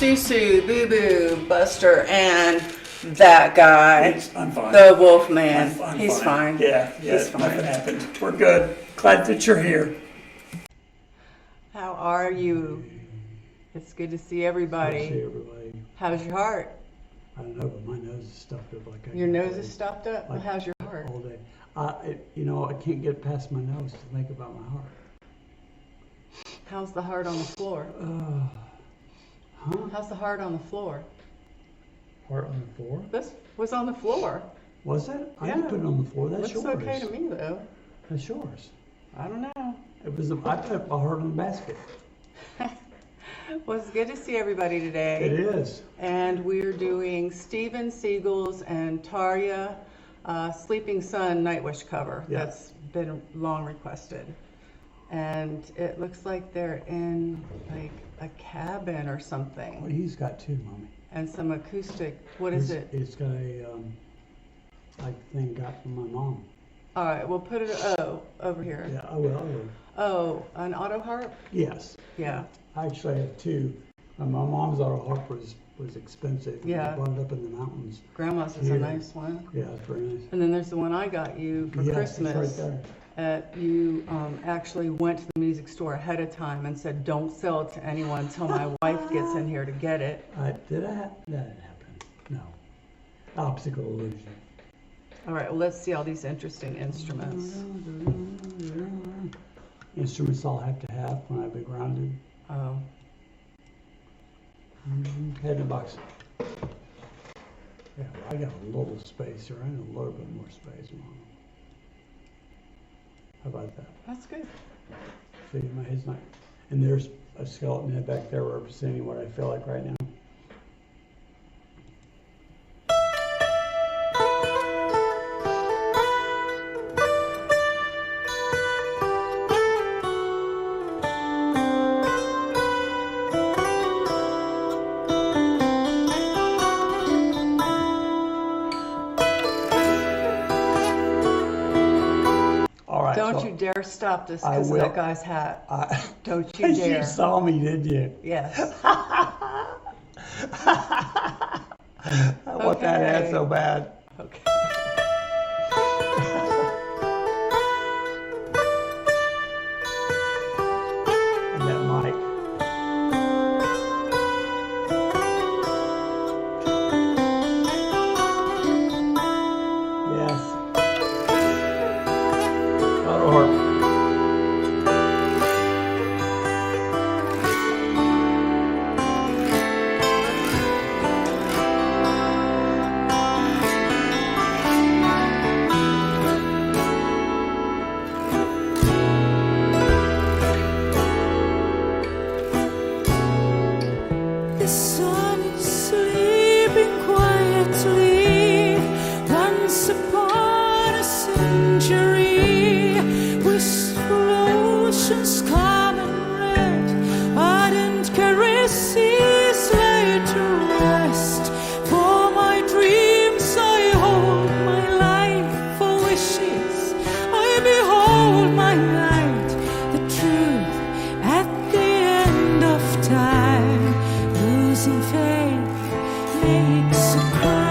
Susu, Boo Boo, Buster, and that guy. I'm fine. The Wolfman. I'm He's fine. Yeah, He's fine. nothing happened. We're good. Glad that you're here. How are you? It's good to see everybody. Good to see everybody. How's your heart? I don't know, but my nose is stuffed up like I Your get nose paid is stuffed up? Well, how's your heart? all day. I can't get past my nose to think about my heart. How's the heart on the floor? Huh? How's the heart on the floor? Heart on the floor? This was on the floor. Was that? I Yeah. didn't put it on the floor. That's Looks yours. okay to me, though. That's yours. I don't know. It was. I put my heart in the basket. Well, it's good to see everybody today. It is. And we're doing Steven Seagulls and Tarja Sleeping Sun Nightwish cover. Yeah. That's been long requested. And it looks like they're in like a cabin or Well, something. he's got two, Mommy. And some acoustic, what is it? It's got a thing got from my mom. All right, we'll put it, over here. Yeah, I will. Oh, an auto harp? Yes. Yeah. I actually have two. My mom's auto harp was expensive. Yeah. I bought it up in the mountains. Grandma's is Yeah. a nice one. Yeah, it's very nice. And then there's the one I got you for Yes, Christmas. it's right there. You actually went to the music store ahead of time and said, don't sell it to anyone until my wife gets in here to get it. That didn't happen. No. Optical illusion. All right, well, let's see all these interesting instruments. Instruments I'll have to have when I be grounded. Oh, Head in the box. Yeah, I got a little space here. I need a little bit more space, Mom. How about that? that's good. See, my head's not. And there's a skeleton head back there representing what I feel like right now. Don't you dare stop this I because of will. that guy's hat. Don't you You dare. saw me, did you? Yes. I want that hat so bad. Okay. And that mic. Yes. Auto harp. The sun is sleeping quietly. Once upon a century, wistful oceans calm and red, ardent caresses laid to rest. For my dreams I hold my life, for wishes I behold my light, the truth at the end of time. Losing faith makes a cry.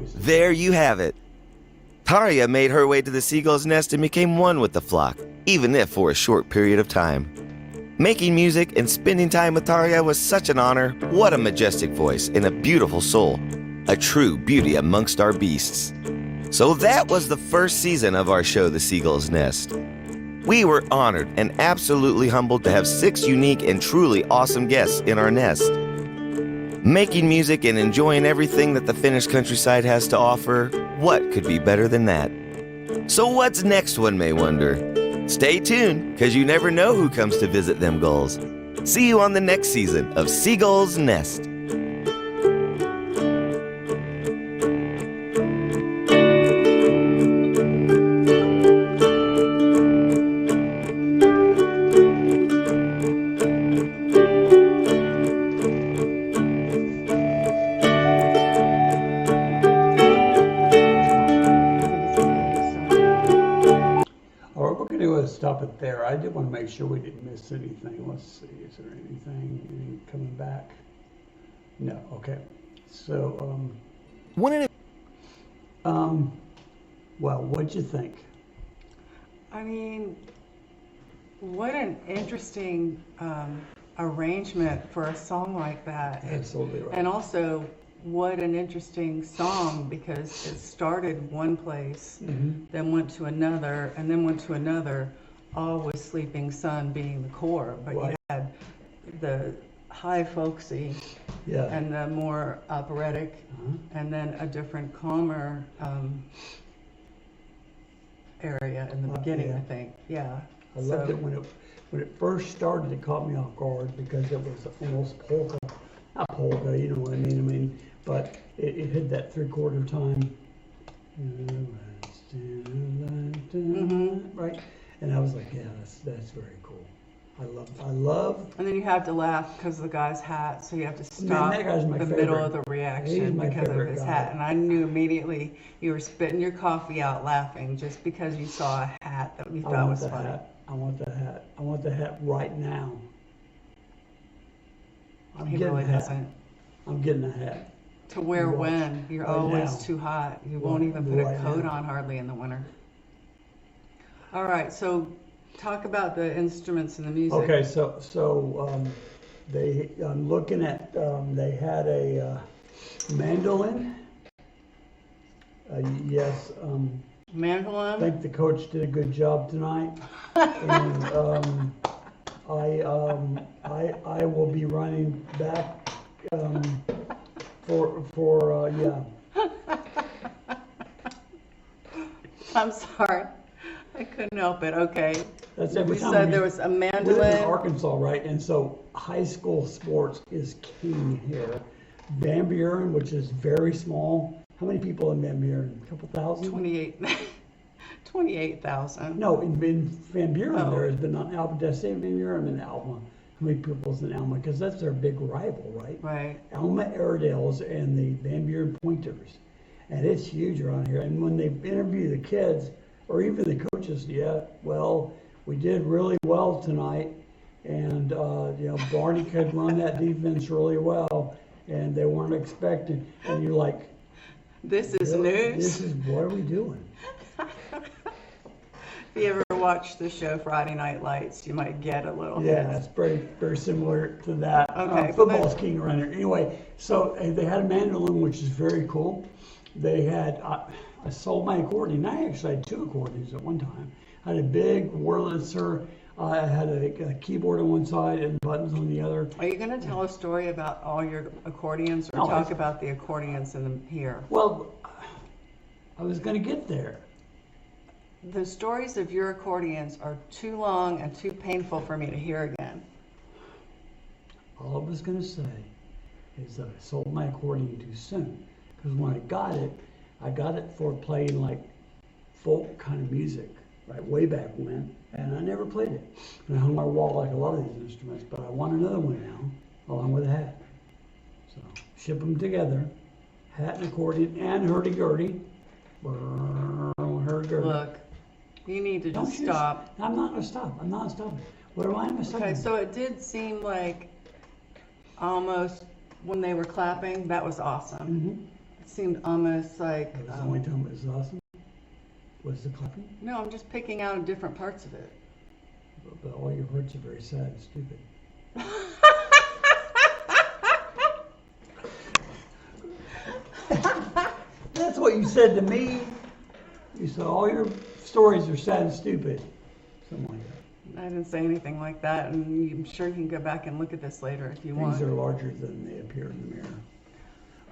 voice. There you have it. Tarja made her way to the seagull's nest and became one with the flock, even if for a short period of time. Making music and spending time with Tarja was such an honor. What a majestic voice and a beautiful soul. A true beauty amongst our beasts. So that was the first season of our show, The Seagull's Nest. We were honored and absolutely humbled to have 6 unique and truly awesome guests in our nest. Making music and enjoying everything that the Finnish countryside has to offer, what could be better than that? So what's next, one may wonder? Stay tuned, because you never know who comes to visit them gulls. See you on the next season of Seagull's Nest. Stop it there. I did want to make sure we didn't miss anything. Let's see, is there anything coming back? No, okay. So, well, what'd you think? I mean, what an interesting arrangement for a song like that. Absolutely right. And also, what an interesting song, because it started one place, then went to another, and then went to another, all with Sleeping Sun being the core. But Right. you had the high folksy Yeah. and the more operatic, and then a different calmer area in the beginning, yeah. I think. Yeah. I loved it when it first started. It caught me off guard because it was almost polka, not polka, you know what I mean? But it hit that 3/4 time, right? And I was like, yeah, that's very cool. I love. And then you have to laugh because of the guy's hat, so you have to Man, stop that guy's my the favorite. middle of the He's reaction my because of favorite his guy. hat. And I knew immediately you were spitting your coffee out laughing just because you saw a hat that you I thought want was the funny. hat. I want the hat. I want the hat right now. I'm He getting really a hat. doesn't. I'm getting a hat. To wear Right. when you're Right always now. too hot. You won't even put Right a coat now. on hardly in the winter. All right, so talk about the instruments and the music. Okay, I'm looking at, they had a mandolin. Yes, I Mandolin? think the coach did a good job tonight. And I will be running back yeah. I'm sorry. I couldn't help it. Okay. That's every You time said we- there was a We live in mandolin. Arkansas, right? And so high school sports is king here. Van Buren, which is very small. How many people in Van Buren? A couple thousand? 28,000. No, in Van Buren Oh. there has been on Alma. Did I say Van Buren and Alma? How many people's in Alma? Because that's their big rival, right? Right. Alma Airedales and the Van Buren Pointers. And it's huge around here. And when they interview the kids, or even the coaches, yeah, well, we did really well tonight. And, Barney could run that defense really well. And they weren't expecting. And you're like, This is really? news. What are we doing? If you ever watch the show Friday Night Lights, you might get a little Yeah, hint. it's very similar to that. Okay, Football's but- king around here. Anyway, so they had a mandolin, which is very cool. They had, I sold my accordion. I actually had 2 accordions at one time. I had a big Wurlitzer. I had a keyboard on one side and buttons on the other. Are you going to tell a story about all your accordions, or No, talk it's- about the accordions here? Well, I was going to get there. The stories of your accordions are too long and too painful for me to hear again. All I was going to say is that I sold my accordion too soon. Because when I got it for playing like folk kind of music, right, way back when, and I never played it. And I hung my wall like a lot of these instruments, but I want another one now, along with a hat. So, ship them together, hat and accordion and hurdy-gurdy. Hurdy-gurdy. Look, you need to Don't just you stop. I'm not going to stop. I'm not stopping. What am I going to stop? Okay, so it did seem like almost when they were clapping, that was awesome. It seemed almost like, That was the only time it was awesome. Was the clapping? no, I'm just picking out different parts of it. But all your words are very sad and stupid. That's what you said to me. You said all your stories are sad and stupid. Something like that. I didn't say anything like that, and I'm sure you can go back and look at this later if you want. Things are larger than they appear in the mirror.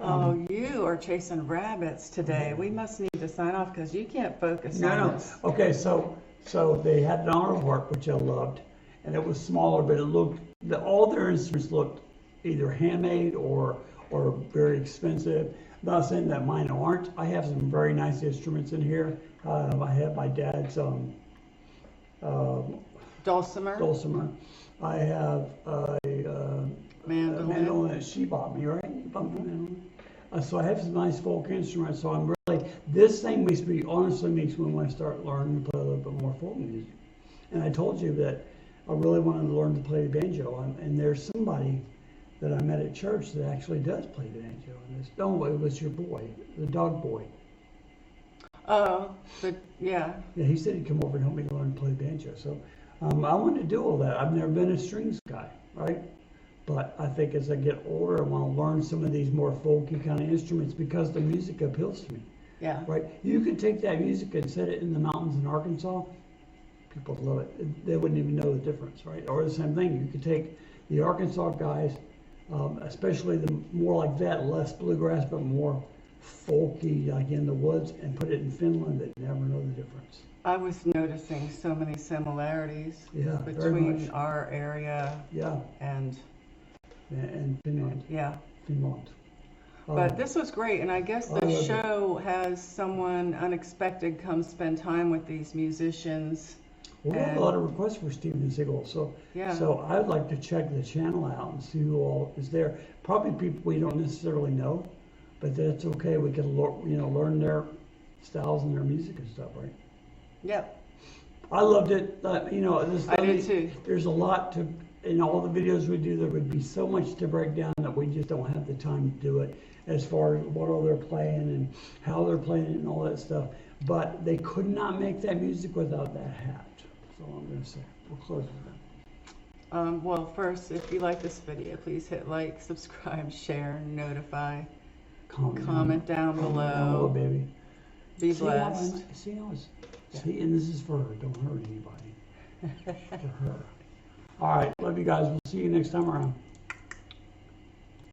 Oh, you are chasing rabbits today. We must need to sign off because you can't focus on No. this. Okay, so they had an honor harp, which I loved, and it was smaller, but it looked, all their instruments looked either handmade or very expensive. I'm not saying that mine aren't. I have some very nice instruments in here. I have my dad's Dulcimer, dulcimer. I have a mandolin. mandolin that she bought me, right? You bought me a mandolin. So I have some nice folk instruments. So I'm really, this thing honestly makes me want to start learning to play a little bit more folk music. And I told you that I really wanted to learn to play the banjo. And there's somebody that I met at church that actually does play the banjo. And it was your boy, the dog boy. Oh, but yeah. Yeah, he said he'd come over and help me learn to play the banjo. So I wanted to do all that. I've never been a strings guy, right? But I think as I get older, I want to learn some of these more folky kind of instruments because the music appeals to me, Yeah. right? You could take that music and set it in the mountains in Arkansas. People would love it. They wouldn't even know the difference, right? Or the same thing, you could take the Arkansas guys, especially the more like that, less bluegrass, but more folky, like in the woods, and put it in Finland. They'd never know the difference. I was noticing so many similarities Yeah, very between much. our area Yeah, and and Finland. yeah. Finland. But this was great, and I guess I the love it. show has someone unexpected come spend time with these musicians. We have a lot of requests for Steven Seagull, so Yeah. so I'd like to check the channel out and see who all is there. Probably people we don't necessarily know, but that's okay. We can learn their styles and their music and stuff, right? Yep. I loved it. I did too. There's a lot to in all the videos we do. There would be so much to break down that we just don't have the time to do it. As far as what all they're playing and how they're playing it and all that stuff. But they could not make that music without that hat. That's all I'm going to say. We'll close with that. Well, first, if you like this video, please hit like, subscribe, share, notify, comment down below. Baby. Be See blessed. See, and this is for her. Don't hurt anybody. To her. All right. Love you guys. We'll see you next time around.